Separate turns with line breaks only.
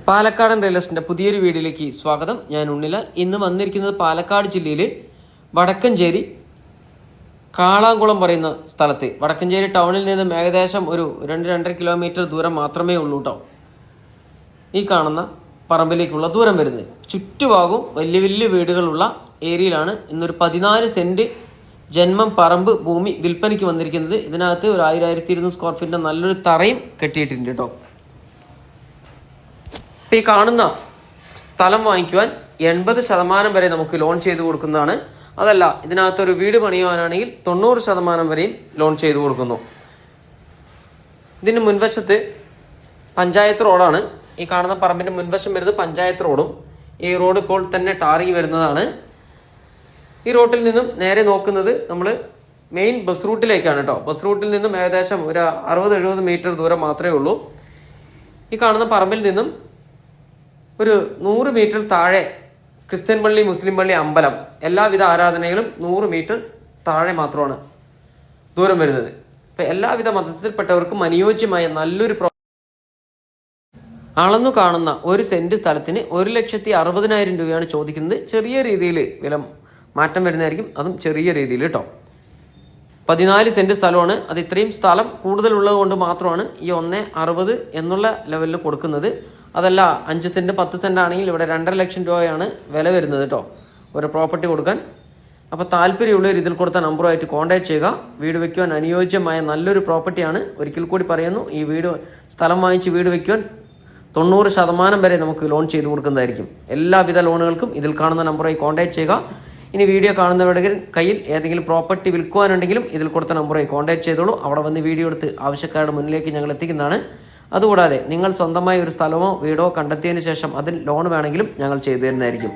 പാലക്കാടൻ റിയൽ എസ്റ്റേറ്റിന്റെ പുതിയൊരു വീഡിയോയിലേക്ക് സ്വാഗതം. ഞാൻ ഉണ്ണിലാൽ. ഇന്ന് വന്നിരിക്കുന്നത് പാലക്കാട് ജില്ലയിൽ വടക്കഞ്ചേരി കാളാംകുളം പറയുന്ന സ്ഥലത്ത്. വടക്കഞ്ചേരി ടൗണിൽ നിന്നും ഏകദേശം ഒരു 2-2.5 കിലോമീറ്റർ ദൂരം മാത്രമേ ഉള്ളൂ കേട്ടോ ഈ കാണുന്ന പറമ്പിലേക്കുള്ള ദൂരം വരുന്നത്. ചുറ്റുഭാഗവും വലിയ വലിയ വീടുകളുള്ള ഏരിയയിലാണ് ഇന്നൊരു 14 സെന്റ് ജന്മം പറമ്പ് ഭൂമി വിൽപ്പനയ്ക്ക് വന്നിരിക്കുന്നത്. ഇതിനകത്ത് ഒരു 1000-1200 സ്ക്വയർ ഫീറ്റിന്റെ നല്ലൊരു തറയും കെട്ടിയിട്ടുണ്ട് കേട്ടോ. ഈ കാണുന്ന സ്ഥലം വാങ്ങിക്കുവാൻ 80% വരെ നമുക്ക് ലോൺ ചെയ്ത് കൊടുക്കുന്നതാണ്. അതല്ല, ഇതിനകത്തൊരു വീട് പണിയുവാനാണെങ്കിൽ 90% വരെയും ലോൺ ചെയ്ത് കൊടുക്കുന്നു. ഇതിന് മുൻവശത്ത് പഞ്ചായത്ത് റോഡാണ്. ഈ കാണുന്ന പറമ്പിന്റെ മുൻവശം വരുന്നത് പഞ്ചായത്ത് റോഡും. ഈ റോഡ് ഇപ്പോൾ തന്നെ ടാറിങ് വരുന്നതാണ്. ഈ റോഡിൽ നിന്നും നേരെ നോക്കുന്നത് നമ്മൾ മെയിൻ ബസ് റൂട്ടിലേക്കാണ് കേട്ടോ. ബസ് റൂട്ടിൽ നിന്നും ഏകദേശം ഒരു 60-70 മീറ്റർ ദൂരം മാത്രമേ ഉള്ളൂ. ഈ കാണുന്ന പറമ്പിൽ നിന്നും ഒരു 100 മീറ്റർ താഴെ ക്രിസ്ത്യൻ പള്ളി, മുസ്ലിം പള്ളി, അമ്പലം, എല്ലാവിധ ആരാധനകളും 100 മീറ്റർ താഴെ മാത്രമാണ് ദൂരം വരുന്നത്. ഇപ്പം എല്ലാവിധ മതത്തിൽപ്പെട്ടവർക്കും അനുയോജ്യമായ നല്ലൊരു അളന്നു കാണുന്ന ഒരു സെന്റ് സ്ഥലത്തിന് 1,60,000 രൂപയാണ് ചോദിക്കുന്നത്. ചെറിയ രീതിയിൽ വില മാറ്റം വരുന്നതായിരിക്കും, അതും ചെറിയ രീതിയിൽ കേട്ടോ. 14 സെന്റ് സ്ഥലമാണ്. അത് ഇത്രയും സ്ഥലം കൂടുതലുള്ളത് കൊണ്ട് മാത്രമാണ് ഈ 1,60,000 എന്നുള്ള ലെവലിൽ കൊടുക്കുന്നത്. അതല്ല 5 സെന്റ് 10 സെന്റ് ആണെങ്കിൽ ഇവിടെ 2.5 ലക്ഷം രൂപയാണ് വില വരുന്നത് കേട്ടോ ഒരു പ്രോപ്പർട്ടി കൊടുക്കാൻ. അപ്പോൾ താല്പര്യമുള്ളവർ ഇതിൽ കൊടുത്ത നമ്പറുമായിട്ട് കോൺടാക്ട് ചെയ്യുക. വീട് വയ്ക്കുവാൻ അനുയോജ്യമായ നല്ലൊരു പ്രോപ്പർട്ടിയാണ്. ഒരിക്കൽ കൂടി പറയുന്നു, ഈ സ്ഥലം വാങ്ങിച്ച് വീട് വയ്ക്കുവാൻ 90% വരെ നമുക്ക് ലോൺ ചെയ്ത് കൊടുക്കുന്നതായിരിക്കും. എല്ലാവിധ ലോണുകൾക്കും ഇതിൽ കാണുന്ന നമ്പറുമായി കോൺടാക്ട് ചെയ്യുക. ഇനി വീഡിയോ കാണുന്നവരുടെ കയ്യിൽ ഏതെങ്കിലും പ്രോപ്പർട്ടി വിൽക്കുവാനുണ്ടെങ്കിലും ഇതിൽ കൊടുത്ത നമ്പറുമായി കോൺടാക്ട് ചെയ്തോളൂ. അവിടെ വന്ന് വീഡിയോ എടുത്ത് ആവശ്യക്കാരുടെ മുന്നിലേക്ക് ഞങ്ങൾ എത്തിക്കുന്നതാണ്. അതുകൂടാതെ നിങ്ങൾ സ്വന്തമായി ഒരു സ്ഥലമോ വീടോ കണ്ടെത്തിയതിന് ശേഷം അതിൽ ലോൺ വേണമെങ്കിലും ഞങ്ങൾ ചെയ്തു തരുന്നതായിരിക്കും.